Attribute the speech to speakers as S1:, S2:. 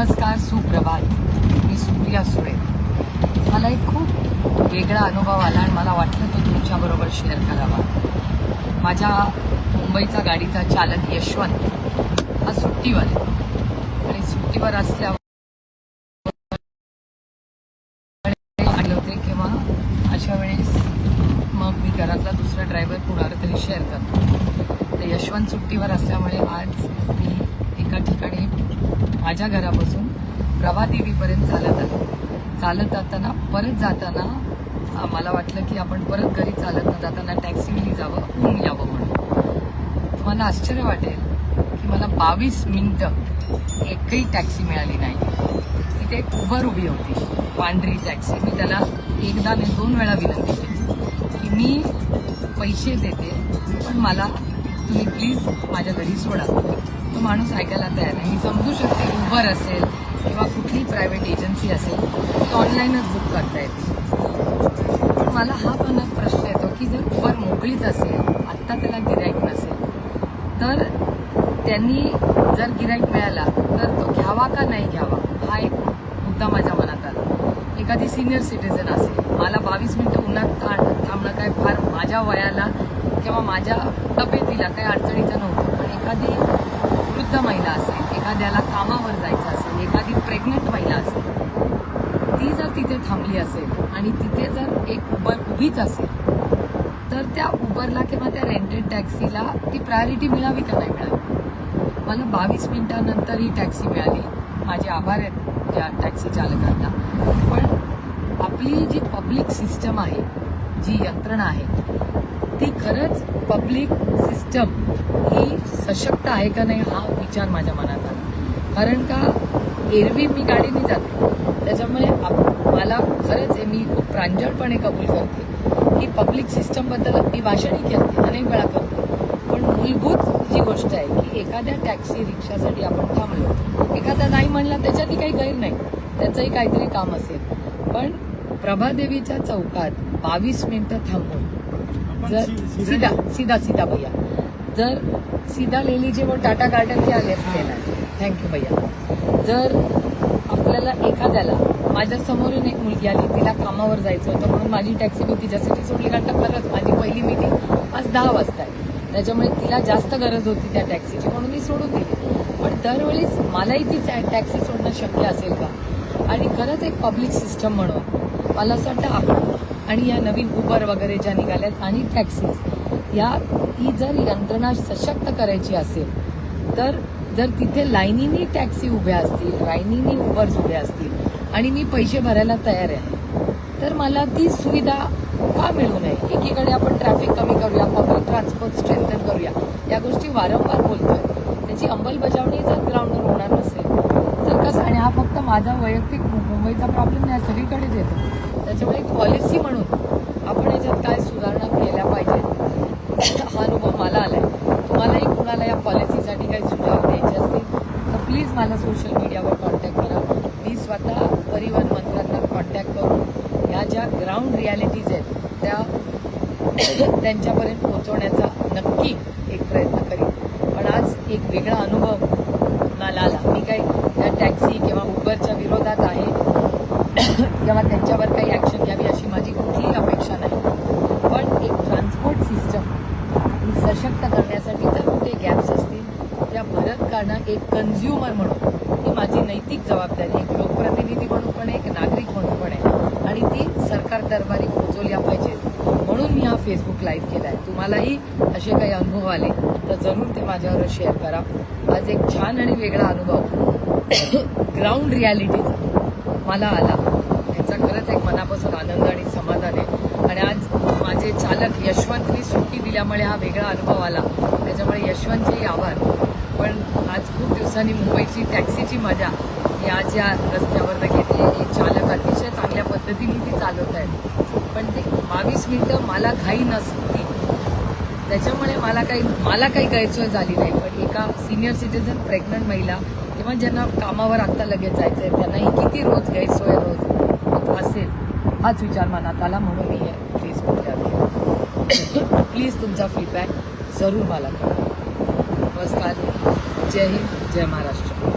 S1: नमस्कार, सुप्रभात. मी सुप्रिया सुळे. मला एक खूप वेगळा अनुभव आला आणि मला वाटलं तो तुमच्याबरोबर शेअर करावा. माझ्या मुंबईचा गाडीचा चालक यशवंत हा सुट्टीवर आहे आणि सुट्टीवर असल्यावर आले होते किंवा अशा वेळेस मग मी घरातला दुसरा ड्रायव्हर कुणाला तरी शेअर करतो. तर यशवंत सुट्टीवर असल्यामुळे आज मी एका ठिकाणी माझ्या घरापासून प्रभादेवीपर्यंत चालत जाताना परत जाताना मला वाटलं की आपण परत घरी चालत न जाताना टॅक्सीने जावं, ऊन यावं म्हणून. तुम्हाला आश्चर्य वाटेल की मला 22 मिनिटं एकही टॅक्सी मिळाली नाही. तिथे एक उबर उभी होती, पांढरी टॅक्सी. मी त्याला एकदा नाही 2 वेळा विनंती केली की मी पैसे देते पण मला तुम्ही प्लीज माझ्या घरी सोडा. तो माणूस ऐकायला तयार नाही. मी समजू शकते उबर असेल किंवा कुठली प्रायव्हेट एजन्सी असेल ती ऑनलाईनच बुक करता येते. पण मला हा पण प्रश्न येतो की जर उबर मोकळीच असेल, आत्ता त्याला गिऱ्हाईक नसेल, तर त्यांनी जर गिऱ्हाईक मिळाला तर तो घ्यावा का नाही घ्यावा हा एक मुद्दा माझ्या मनात आला. एखादी सिनियर सिटीजन असेल, मला 22 मिनिटं उन्हात थांबणं काय फार माझ्या वयाला किंवा माझ्या तब्येतीला काही अडचणीचं नव्हतं. पण एखादी वृद्ध महिला असेल, एखाद्याला कामावर जायचं असेल, एखादी प्रेग्नंट महिला असेल, ती जर तिथे थांबली असेल आणि तिथे जर एक उबर उभीच असेल तर त्या उबरला किंवा त्या रेंटेड टॅक्सीला ती प्रायोरिटी मिळावी का नाही मिळावी. मला 22 मिनिटांनंतर ही टॅक्सी मिळाली. माझे आभार आहेत त्या टॅक्सी चालकांना. पण आपली जी पब्लिक सिस्टम आहे, जी यंत्रणा आहे, ती खरंच पब्लिक सिस्टम ही सशक्त आहे का नाही हा विचार माझ्या मनात आला. कारण का एरवी मी गाडीने जाते, त्याच्यामुळे मला खरंच मी खूप प्रांजळपणे कबूल करते की पब्लिक सिस्टमबद्दल मी भाषणही करते, अनेक वेळा करते. पण मूलभूत जी गोष्ट आहे की एखाद्या टॅक्सी रिक्षासाठी आपण थांबलो, एखादा नाही म्हणला त्याच्यातही काही गैर नाही, त्याचंही काहीतरी काम असेल. पण प्रभादेवीच्या चौकात 22 मिनिटं थांबून जर सीधा भैया, जर सीधा ले लीजिए वो टाटा गार्डन के आगे लेना है. थँक्यू भैया. जर आपल्याला एखाद्याला, माझ्या समोरून एक मुलगी आली, तिला कामावर जायचं होतं म्हणून माझी टॅक्सी मी तिच्यासाठी सोडली. कारण खरंच माझी पहिली मीटिंग आज 10 वाजता आहे, त्याच्यामुळे तिला जास्त गरज होती त्या टॅक्सीची म्हणून मी सोडून दिली. पण दरवेळेस मलाही ती टॅक्सी सोडणं शक्य असेल का. आणि खरंच एक पब्लिक सिस्टम म्हणून मला असं वाटतं आपण आणि या नवीन उबर वगैरे ज्या निघाल्यात आणि टॅक्सीज, ही जर यंत्रणा सशक्त करायची असेल तर जर तिथे लाईनीनी टॅक्सी उभ्या असतील, लाईनीनी उबर्स उभ्या असतील आणि मी पैसे भरायला तयार आहे, तर मला ती सुविधा का मिळू नये. एकीकडे आपण ट्रॅफिक कमी करूया, पब्लिक ट्रान्सपोर्ट स्ट्रेंथन करूया, या गोष्टी वारंवार बोलतोय. त्याची अंमलबजावणी जर ग्राउंडवर होणार नसेल तर कसं. आणि हा फक्त माझा वैयक्तिक मुंबईचा प्रॉब्लेम नाही, सगळीकडेच येतो. त्याच्यामुळे एक पॉलिसी म्हणून आपण याच्यात काय सुधारणा केल्या पाहिजेत हा अनुभव मला आलाय. तुम्हालाही कुणाला या पॉलिसीसाठी काही सुधार द्यायचे असतील तर प्लीज मला सोशल मीडियावर कॉन्टॅक्ट करा. मी स्वतः परिवहन मंत्र्यांना कॉन्टॅक्ट करून ह्या ज्या ग्राउंड रियालिटीज आहेत त्यांच्यापर्यंत पोहोचवण्याचा नक्की एक प्रयत्न करीन. पण आज एक वेगळा अनुभव मला आला. मी काही त्या टॅक्सी किंवा उबरच्या विरोधात आहे किंवा त्यांच्यावर काही ॲक्शन घ्यावी अशी माझी कुठलीही अपेक्षा नाही. पण एक ट्रान्सपोर्ट सिस्टम ही सशक्त करण्यासाठी जर कुठे गॅप्स असतील त्या भरत काढणं एक कन्झ्युमर म्हणून ही माझी नैतिक जबाबदारी, एक लोकप्रतिनिधी म्हणून पण, एक नागरिक म्हणून पण आहे. आणि ती सरकार दरबारी पोहोचवल्या पाहिजेत म्हणून मी हा फेसबुक लाईव्ह केला आहे. तुम्हालाही असे काही अनुभव आले तर जरूर ते माझ्यावर शेअर करा. आज एक छान आणि वेगळा अनुभव ग्राउंड रियालिटीचा मला आला. याचा खरंच एक मनापासून आनंद आणि समाधान आहे. आणि आज माझे चालक यशवंतनी सुट्टी दिल्यामुळे हा वेगळा अनुभव आला, त्याच्यामुळे यशवंतचेही आभार. पण आज खूप दिवसांनी मुंबईची टॅक्सीची मजा मी आज या रस्त्यावर घेतली. एक चालक अतिशय चांगल्या पद्धतीने ती चालवत आहेत. पण ते 22 मिनिटं मला घाई नसती, त्याच्यामुळे मला काही गैरसोय झाली नाही. पण एका सिनियर सिटीजन, प्रेग्नंट महिला किंवा ज्यांना कामावर आत्ता लगेच जायचं आहे त्यांनाही किती रोज गैरसोय असेल हाच विचार मनात आला म्हणून मी हे फेसबुकला प्लीज तुमचा फीडबॅक जरूर मला करा. नमस्कार. जय हिंद, जय महाराष्ट्र.